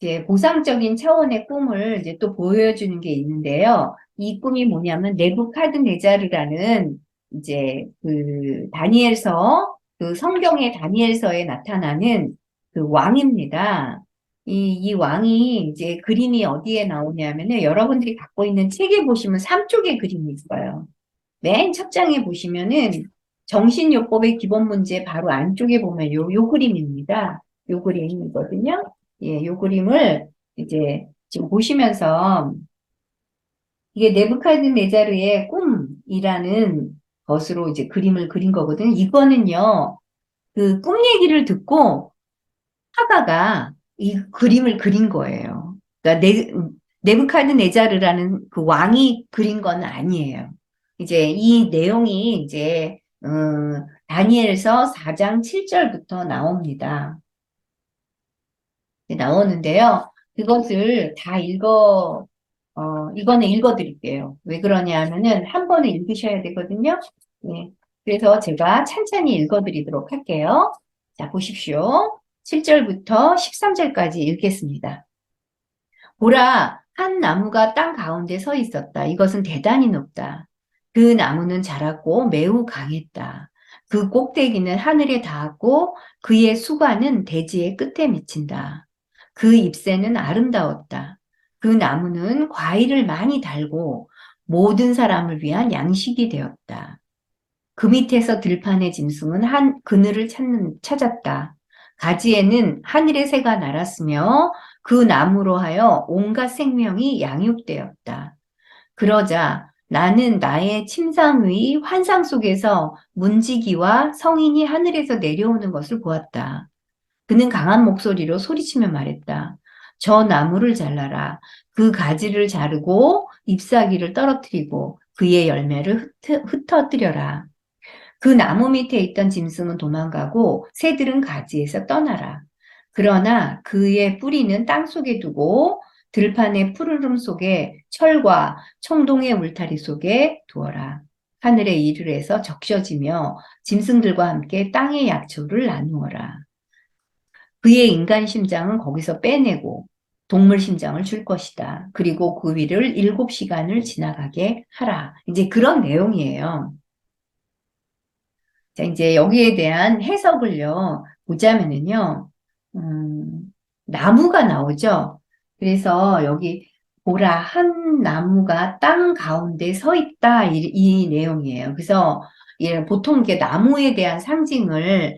이제 보상적인 차원의 꿈을 이제 또 보여주는 게 있는데요. 이 꿈이 뭐냐면 네부카드네자르라는 이제 그 다니엘서 그 성경의 다니엘서에 나타나는 그 왕입니다. 이 왕이 이제 그림이 어디에 나오냐면은 여러분들이 갖고 있는 책에 보시면 3쪽의 그림이 있어요. 맨 첫 장에 보시면은 정신요법의 기본 문제 바로 안쪽에 보면 요 그림입니다. 요 그림이거든요. 예, 요 그림을 이제 지금 보시면서 이게 네부카드네자르의 꿈이라는 것으로 이제 그림을 그린 거거든요. 이거는요, 그 꿈 얘기를 듣고 화가가 이 그림을 그린 거예요. 그러니까 네부카드네자르라는 그 왕이 그린 건 아니에요. 이제 이 내용이 이제 다니엘서 4장 7절부터 나옵니다. 나오는데요. 그것을 다 이거는 읽어드릴게요. 왜 그러냐 하면은 한 번에 읽으셔야 되거든요. 네. 그래서 제가 찬찬히 읽어드리도록 할게요. 자, 보십시오. 7절부터 13절까지 읽겠습니다. 보라, 한 나무가 땅 가운데 서 있었다. 이것은 대단히 높다. 그 나무는 자랐고 매우 강했다. 그 꼭대기는 하늘에 닿았고 그의 수관은 대지의 끝에 미친다. 그 잎새는 아름다웠다. 그 나무는 과일을 많이 달고 모든 사람을 위한 양식이 되었다. 그 밑에서 들판의 짐승은 한 그늘을 찾았다. 가지에는 하늘의 새가 날았으며 그 나무로 하여 온갖 생명이 양육되었다. 그러자 나는 나의 침상의 환상 속에서 문지기와 성인이 하늘에서 내려오는 것을 보았다. 그는 강한 목소리로 소리치며 말했다. 저 나무를 잘라라. 그 가지를 자르고 잎사귀를 떨어뜨리고 그의 열매를 흩어뜨려라. 그 나무 밑에 있던 짐승은 도망가고 새들은 가지에서 떠나라. 그러나 그의 뿌리는 땅 속에 두고 들판의 푸르름 속에 철과 청동의 울타리 속에 두어라. 하늘에 이를 해서 적셔지며 짐승들과 함께 땅의 약초를 나누어라. 그의 인간 심장은 거기서 빼내고 동물 심장을 줄 것이다. 그리고 그 위를 7시간을 지나가게 하라. 이제 그런 내용이에요. 자, 이제 여기에 대한 해석을요, 보자면은요, 음, 나무가 나오죠. 그래서 여기 보라, 한 나무가 땅 가운데 서 있다, 이 내용이에요. 그래서 예, 보통 이게 나무에 대한 상징을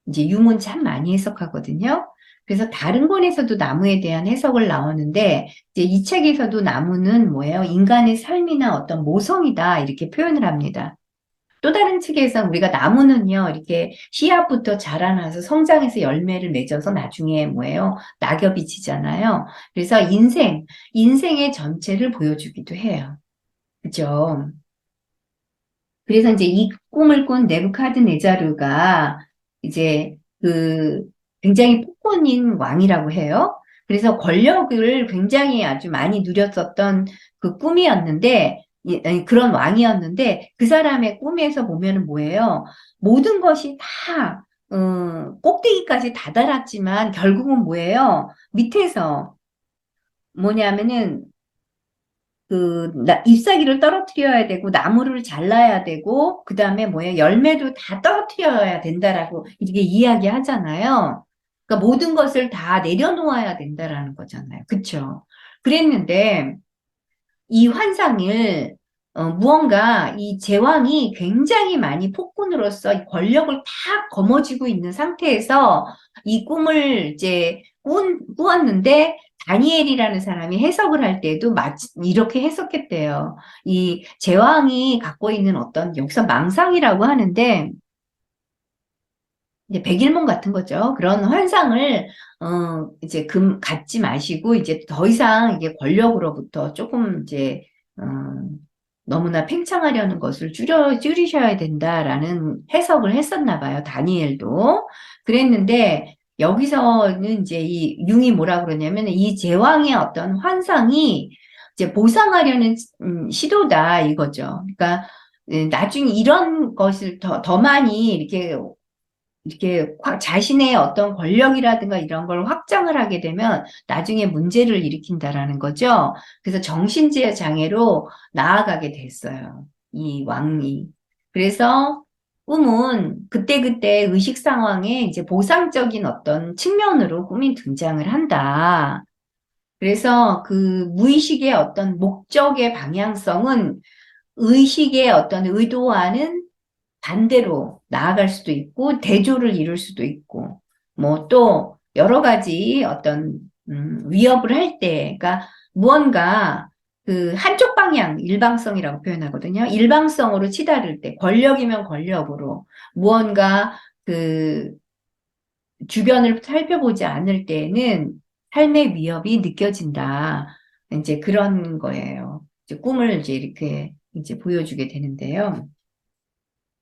이제 유문 참 많이 해석하거든요. 그래서 다른 권에서도 나무에 대한 해석을 나오는데, 이제 이 책에서도 나무는 뭐예요? 인간의 삶이나 어떤 모성이다, 이렇게 표현을 합니다. 또 다른 측에서 우리가 나무는요, 이렇게 씨앗부터 자라나서 성장해서 열매를 맺어서 나중에 뭐예요? 낙엽이 지잖아요. 그래서 인생의 전체를 보여주기도 해요. 그죠? 그래서 이제 이 꿈을 꾼 네부카드네자르가 이제 그 굉장히 폭군인 왕이라고 해요. 그래서 권력을 굉장히 아주 많이 누렸었던 그 꿈이었는데, 아니, 그런 왕이었는데, 그 사람의 꿈에서 보면은 뭐예요? 모든 것이 다, 꼭대기까지 다다랐지만, 결국은 뭐예요? 밑에서 뭐냐면은, 잎사귀를 떨어뜨려야 되고, 나무를 잘라야 되고, 그 다음에 뭐예요? 열매도 다 떨어뜨려야 된다라고 이렇게 이야기하잖아요. 그러니까 모든 것을 다 내려놓아야 된다라는 거잖아요. 그쵸? 그랬는데, 이 환상을 무언가 이 제왕이 굉장히 많이 폭군으로서 이 권력을 다 거머쥐고 있는 상태에서 이 꿈을 이제 꾸었는데 다니엘이라는 사람이 해석을 할 때도 마치 이렇게 해석했대요. 이 제왕이 갖고 있는 어떤 여기서 망상이라고 하는데 이제 백일몽 같은 거죠. 그런 환상을 이제 갖지 마시고 이제 더 이상 이게 권력으로부터 조금 이제 어, 너무나 팽창하려는 것을 줄이셔야 된다라는 해석을 했었나 봐요. 다니엘도 그랬는데 여기서는 이제 이 융이 뭐라 그러냐면 이 제왕의 어떤 환상이 이제 보상하려는 시도다 이거죠. 그러니까 나중에 이런 것을 더 많이 이렇게 이렇게 자신의 어떤 권력이라든가 이런 걸 확장을 하게 되면 나중에 문제를 일으킨다라는 거죠. 그래서 정신지의 장애로 나아가게 됐어요. 이 왕이. 그래서 꿈은 그때그때 의식 상황에 이제 보상적인 어떤 측면으로 꿈이 등장을 한다. 그래서 그 무의식의 어떤 목적의 방향성은 의식의 어떤 의도와는 반대로 나아갈 수도 있고, 대조를 이룰 수도 있고, 뭐 또 여러 가지 어떤, 위협을 할 때가 무언가 그 한쪽 방향, 일방성이라고 표현하거든요. 일방성으로 치달을 때, 권력이면 권력으로, 무언가 그 주변을 살펴보지 않을 때에는 삶의 위협이 느껴진다. 이제 그런 거예요. 이제 꿈을 이제 이렇게 이제 보여주게 되는데요.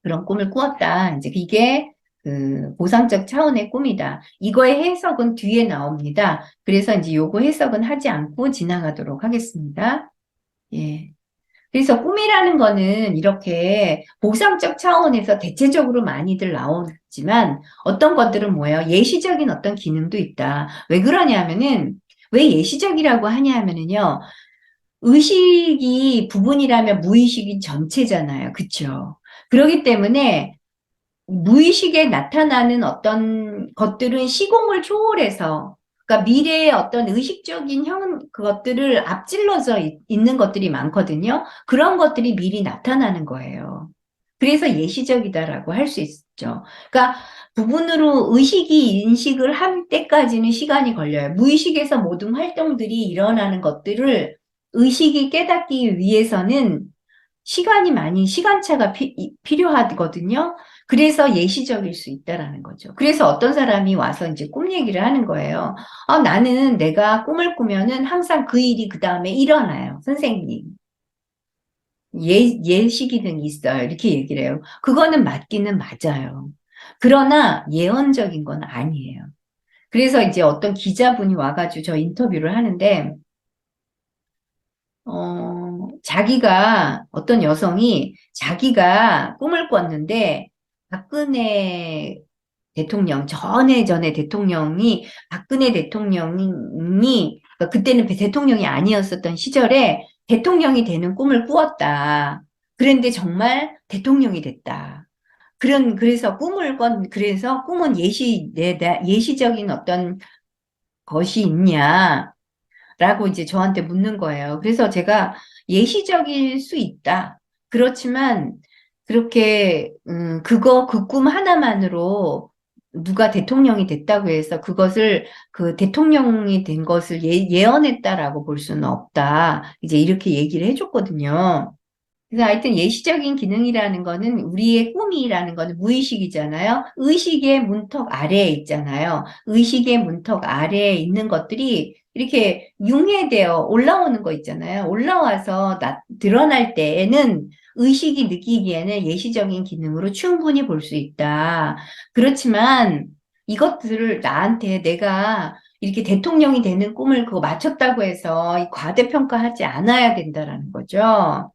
그런 꿈을 꾸었다. 이제 이게 그 보상적 차원의 꿈이다. 이거의 해석은 뒤에 나옵니다. 그래서 이제 요거 해석은 하지 않고 지나가도록 하겠습니다. 예. 그래서 꿈이라는 거는 이렇게 보상적 차원에서 대체적으로 많이들 나오지만 어떤 것들은 뭐예요? 예시적인 어떤 기능도 있다. 왜 그러냐면은 왜 예시적이라고 하냐면은요. 의식이 부분이라면 무의식이 전체잖아요. 그쵸? 그렇기 때문에 무의식에 나타나는 어떤 것들은 시공을 초월해서, 그러니까 미래의 어떤 의식적인 그것들을 앞질러져 있는 것들이 많거든요. 그런 것들이 미리 나타나는 거예요. 그래서 예시적이다라고 할 수 있죠. 그러니까 부분으로 의식이 인식을 할 때까지는 시간이 걸려요. 무의식에서 모든 활동들이 일어나는 것들을 의식이 깨닫기 위해서는 시간차가 필요하거든요. 그래서 예시적일 수 있다라는 거죠. 그래서 어떤 사람이 와서 이제 꿈 얘기를 하는 거예요. 나는 내가 꿈을 꾸면은 항상 그 일이 그 다음에 일어나요. 선생님. 예시기능이 있어요. 이렇게 얘기를 해요. 그거는 맞기는 맞아요. 그러나 예언적인 건 아니에요. 그래서 이제 어떤 기자분이 와가지고 저 인터뷰를 하는데, 자기가, 어떤 여성이 자기가 꿈을 꿨는데, 박근혜 대통령, 전에 대통령이, 박근혜 대통령이, 그러니까 그때는 대통령이 아니었었던 시절에 대통령이 되는 꿈을 꾸었다. 그런데 정말 대통령이 됐다. 그래서 꿈은 예시적인 어떤 것이 있냐. 라고 이제 저한테 묻는 거예요. 그래서 제가 예시적일 수 있다. 그렇지만 그렇게 그 꿈 하나만으로 누가 대통령이 됐다고 해서 그것을 그 대통령이 된 것을 예언했다라고 볼 수는 없다. 이제 이렇게 얘기를 해줬거든요. 그래서 하여튼 예시적인 기능이라는 거는 우리의 꿈이라는 거는 무의식이잖아요. 의식의 문턱 아래에 있잖아요. 의식의 문턱 아래에 있는 것들이 이렇게 융해되어 올라오는 거 있잖아요. 올라와서 드러날 때에는 의식이 느끼기에는 예시적인 기능으로 충분히 볼 수 있다. 그렇지만 이것들을 나한테 내가 이렇게 대통령이 되는 꿈을 그거 맞췄다고 해서 과대평가하지 않아야 된다라는 거죠.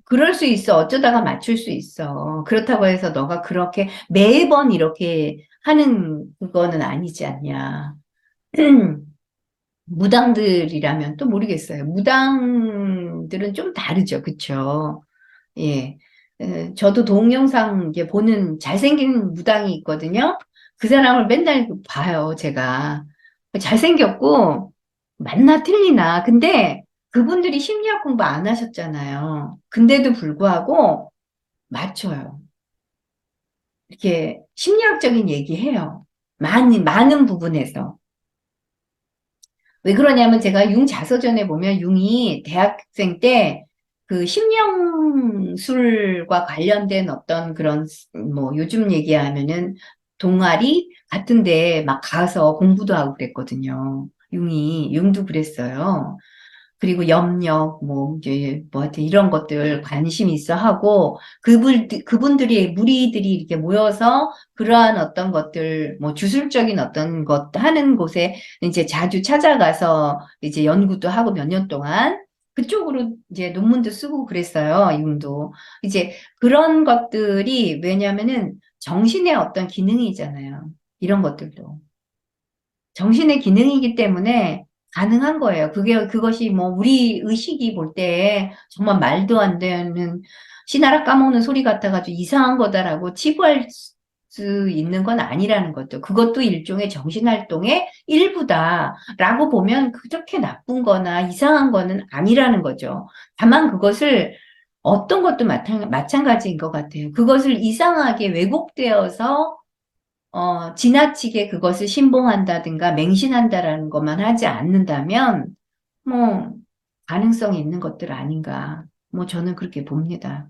그럴 수 있어. 어쩌다가 맞출 수 있어. 그렇다고 해서 너가 그렇게 매번 이렇게 하는 그거는 아니지 않냐. 무당들이라면 또 모르겠어요. 무당들은 좀 다르죠. 그쵸? 예. 저도 동영상 이제 보는 잘생긴 무당이 있거든요. 그 사람을 맨날 봐요, 제가. 잘생겼고, 맞나 틀리나. 근데 그분들이 심리학 공부 안 하셨잖아요. 근데도 불구하고 맞춰요. 이렇게 심리학적인 얘기해요. 많은 부분에서. 왜 그러냐면 제가 융 자서전에 보면 융이 대학생 때 그 심령술과 관련된 어떤 그런 뭐 요즘 얘기하면은 동아리 같은데 막 가서 공부도 하고 그랬거든요. 융도 그랬어요. 그리고 염력, 뭐, 이제, 뭐, 하여튼 이런 것들 관심 있어 하고, 무리들이 이렇게 모여서 그러한 어떤 것들, 뭐, 주술적인 어떤 것 하는 곳에 이제 자주 찾아가서 이제 연구도 하고 몇 년 동안 그쪽으로 이제 논문도 쓰고 그랬어요, 융도. 이제 그런 것들이 왜냐면은 정신의 어떤 기능이잖아요. 이런 것들도. 정신의 기능이기 때문에 가능한 거예요. 그것이 뭐, 우리 의식이 볼 때 정말 말도 안 되는 씨나라 까먹는 소리 같아가지고 이상한 거다라고 치부할 수 있는 건 아니라는 것도. 그것도 일종의 정신활동의 일부다라고 보면 그렇게 나쁜 거나 이상한 거는 아니라는 거죠. 다만 그것을 어떤 것도 마찬가지인 것 같아요. 그것을 이상하게 왜곡되어서 지나치게 그것을 신봉한다든가 맹신한다라는 것만 하지 않는다면, 뭐, 가능성이 있는 것들 아닌가. 뭐, 저는 그렇게 봅니다.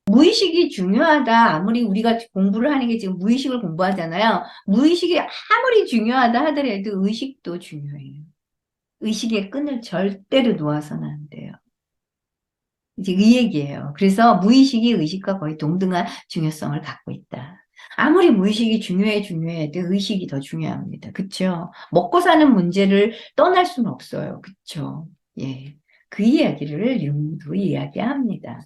무의식이 중요하다. 아무리 우리가 공부를 하는 게 지금 무의식을 공부하잖아요. 무의식이 아무리 중요하다 하더라도 의식도 중요해요. 의식의 끈을 절대로 놓아서는 안 돼요. 이제 이 얘기예요. 그래서 무의식이 의식과 거의 동등한 중요성을 갖고 있다. 아무리 무의식이 중요해도 의식이 더 중요합니다. 그쵸? 먹고 사는 문제를 떠날 수는 없어요. 그쵸? 예. 그 이야기를 융도 이야기합니다.